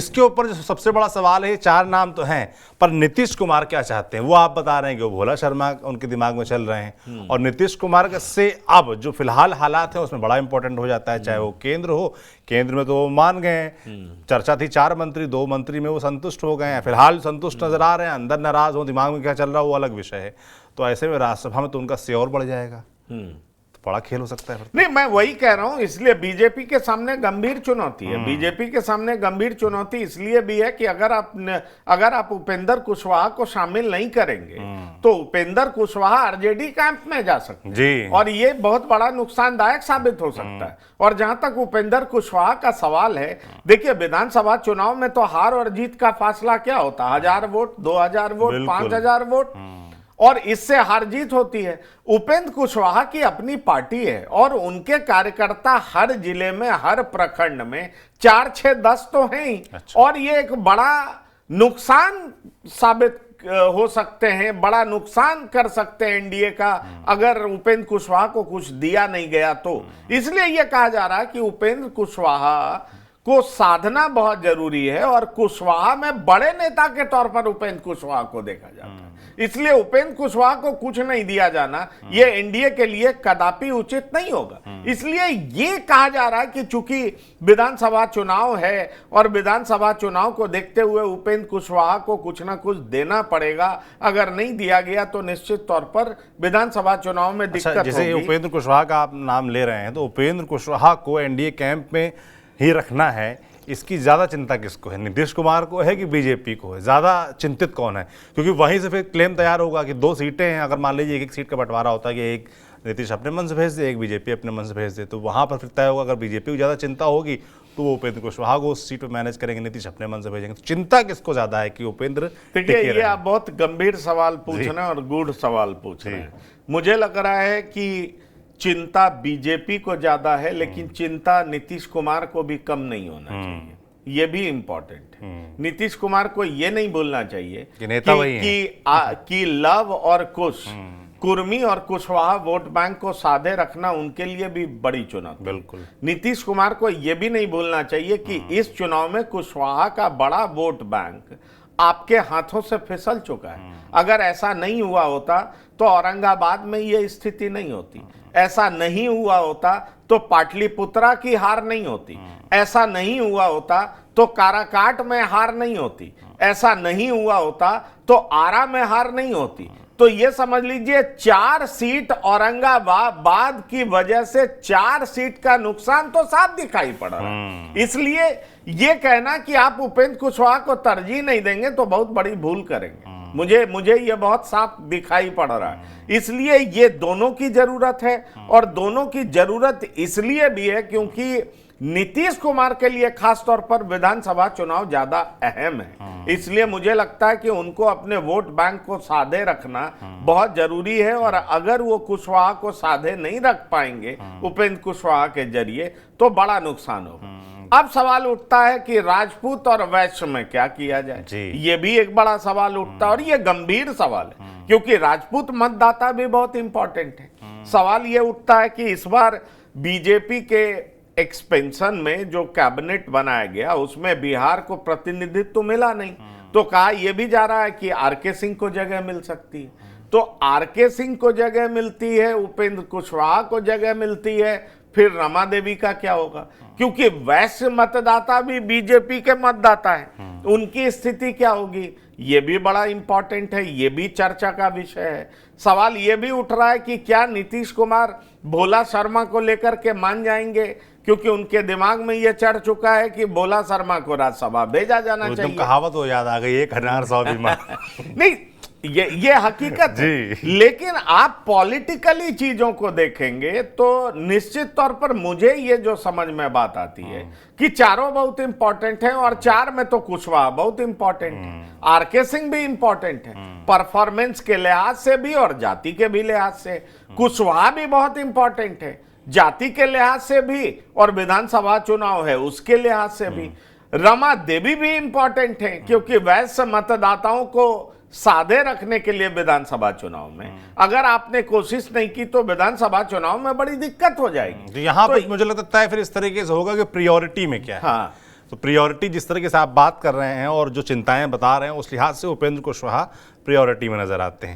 इसके ऊपर जो सबसे बड़ा सवाल है, 4 नाम तो हैं, पर नीतीश कुमार क्या चाहते हैं वो आप बता रहे हैं कि वो भोला शर्मा उनके दिमाग में चल रहे हैं। और नीतीश कुमार से अब जो फिलहाल हालात है उसमें बड़ा इंपॉर्टेंट हो जाता है, चाहे वो केंद्र हो, केंद्र में तो वो मान गए हैं, चर्चा थी 4 मंत्री, 2 मंत्री में वो संतुष्ट हो गए हैं, फिलहाल संतुष्ट नजर आ रहे हैं, अंदर नाराज हो, दिमाग में क्या चल रहा है वो अलग विषय है। तो ऐसे में राज्यसभा में तो उनका से और बढ़ जाएगा, तो बड़ा खेल हो सकता है। नहीं, मैं वही कह रहा हूं, इसलिए बीजेपी के सामने गंभीर चुनौती है। बीजेपी के सामने गंभीर चुनौती इसलिए भी है कि अगर आप उपेंद्र कुशवाहा को शामिल नहीं करेंगे तो उपेंद्र कुशवाहा आरजेडी कैंप में जा सकते हैं जी, और ये बहुत बड़ा नुकसानदायक साबित हो सकता है। और जहां तक उपेंद्र कुशवाहा का सवाल है, देखिए विधानसभा चुनाव में तो हार और जीत का फासला क्या होता है, 1000 वोट, 2000 वोट, 5000 वोट, और इससे हार जीत होती है। उपेंद्र कुशवाहा की अपनी पार्टी है और उनके कार्यकर्ता हर जिले में, हर प्रखंड में 4, 6, 10 तो हैं ही। और ये एक बड़ा नुकसान साबित हो सकते हैं, बड़ा नुकसान कर सकते हैं एनडीए का अगर उपेंद्र कुशवाहा को कुछ दिया नहीं गया तो। इसलिए यह कहा जा रहा है कि उपेंद्र कुशवाहा को साधना बहुत जरूरी है और कुशवाहा में बड़े नेता के तौर पर उपेंद्र कुशवाहा को देखा जाता है। इसलिए उपेंद्र कुशवाहा को कुछ नहीं दिया जाना ये एनडीए के लिए कदापि उचित नहीं होगा। इसलिए ये कहा जा रहा है कि चूंकि विधानसभा चुनाव है और विधानसभा चुनाव को देखते हुए उपेंद्र कुशवाहा को कुछ ना कुछ देना पड़ेगा, अगर नहीं दिया गया तो निश्चित तौर पर विधानसभा चुनाव में दिक्कत होगी। जैसे उपेंद्र कुशवाहा का आप नाम ले रहे हैं, तो उपेंद्र कुशवाहा को एनडीए कैंप में ही रखना है, इसकी ज्यादा चिंता किसको है, नीतीश कुमार को है कि बीजेपी को है? ज्यादा चिंतित कौन है? क्योंकि वहीं से फिर क्लेम तैयार होगा कि 2 सीटें हैं, अगर मान लीजिए एक सीट का बंटवारा होता है कि एक नीतीश अपने मन से भेज दे, एक बीजेपी अपने मन से भेज दे, तो वहां पर फिर तय होगा। अगर बीजेपी को ज्यादा चिंता होगी तो वो उपेंद्र कुशवाहा को उस सीट पर मैनेज करेंगे, नीतीश अपने मन से भेजेंगे। तो चिंता किसको ज्यादा है कि उपेंद्र? देखिए, ये आप बहुत गंभीर सवाल पूछ रहे हैं और गूढ़ सवाल पूछ रहे हैं। मुझे लग रहा है कि चिंता बीजेपी को ज्यादा है, लेकिन चिंता नीतीश कुमार को भी कम नहीं होना चाहिए। ये भी इंपॉर्टेंट है। नीतीश कुमार को ये नहीं बोलना चाहिए कि नेता वही हैं। कि लव और कुश, कुर्मी और कुशवाहा वोट बैंक को साधे रखना उनके लिए भी बड़ी चुनौती। बिल्कुल। नीतीश कुमार को यह भी नहीं बोलना चाहिए कि इस चुनाव में कुशवाहा का बड़ा वोट बैंक आपके हाथों से फिसल चुका है। अगर ऐसा नहीं हुआ होता तो औरंगाबाद में यह स्थिति नहीं होती, ऐसा नहीं हुआ होता तो पाटलिपुत्रा की हार नहीं होती, ऐसा नहीं हुआ होता तो काराकाट में हार नहीं होती, ऐसा नहीं हुआ होता तो आरा में हार नहीं होती। तो ये समझ लीजिए 4 सीट औरंगाबाद की वजह से 4 सीट का नुकसान तो साफ दिखाई पड़ रहा है। इसलिए ये कहना कि आप उपेंद्र कुशवाहा को तरजीह नहीं देंगे तो बहुत बड़ी भूल करेंगे। मुझे ये बहुत साफ दिखाई पड़ रहा है। इसलिए ये दोनों की जरूरत है, और दोनों की जरूरत इसलिए भी है क्योंकि नीतीश कुमार के लिए खास तौर पर विधानसभा चुनाव ज्यादा अहम है। इसलिए मुझे लगता है कि उनको अपने वोट बैंक को साधे रखना बहुत जरूरी है, और अगर वो कुशवाहा को साधे नहीं रख पाएंगे उपेंद्र कुशवाहा के जरिए तो बड़ा नुकसान होगा। अब सवाल उठता है कि राजपूत और वैश्य में क्या किया जाए। ये भी एक बड़ा सवाल उठता है और ये गंभीर सवाल है क्योंकि राजपूत मतदाता भी बहुत इंपॉर्टेंट है। सवाल ये उठता है कि इस बार बीजेपी के एक्सपेंशन में जो कैबिनेट बनाया गया उसमें बिहार को प्रतिनिधित्व तो मिला नहीं, तो कहा यह भी जा रहा है कि आरके सिंह को जगह मिल सकती है। तो आरके सिंह को जगह मिलती है, उपेंद्र कुशवाहा को जगह मिलती है, फिर रमा देवी का क्या होगा? क्योंकि वैश्य मतदाता भी बीजेपी के मतदाता हैं, उनकी स्थिति क्या होगी? ये भी बड़ा इंपॉर्टेंट है, ये भी चर्चा का विषय है। सवाल ये भी उठ रहा है कि क्या नीतीश कुमार भोला शर्मा को लेकर के मान जाएंगे, क्योंकि उनके दिमाग में यह चढ़ चुका है कि भोला शर्मा को राज्यसभा भेजा जाना चाहिए। कहावत हो याद आ गई, 1000 बीमार। नहीं, ये हकीकत है। लेकिन आप पॉलिटिकली चीजों को देखेंगे तो निश्चित तौर पर मुझे ये जो समझ में बात आती है कि चारों बहुत इंपॉर्टेंट है, और 4 में तो कुशवाहा बहुत इंपॉर्टेंट है, आरके सिंह भी इंपॉर्टेंट है परफॉर्मेंस के लिहाज से भी और जाति के भी लिहाज से। कुशवाहा भी बहुत इंपॉर्टेंट है जाति के लिहाज से भी और विधानसभा चुनाव है उसके लिहाज से भी। रमा देवी भी इंपॉर्टेंट है क्योंकि वैश्य मतदाताओं को साधे रखने के लिए विधानसभा चुनाव में अगर आपने कोशिश नहीं की तो विधानसभा चुनाव में बड़ी दिक्कत हो जाएगी। तो यहाँ पर मुझे लगता है फिर इस तरीके से होगा कि प्रायोरिटी में क्या है। हाँ, तो प्रायोरिटी जिस तरीके से आप बात कर रहे हैं और जो चिंताएं बता रहे हैं, उस लिहाज से उपेंद्र कुशवाहा प्रायोरिटी में नजर आते हैं।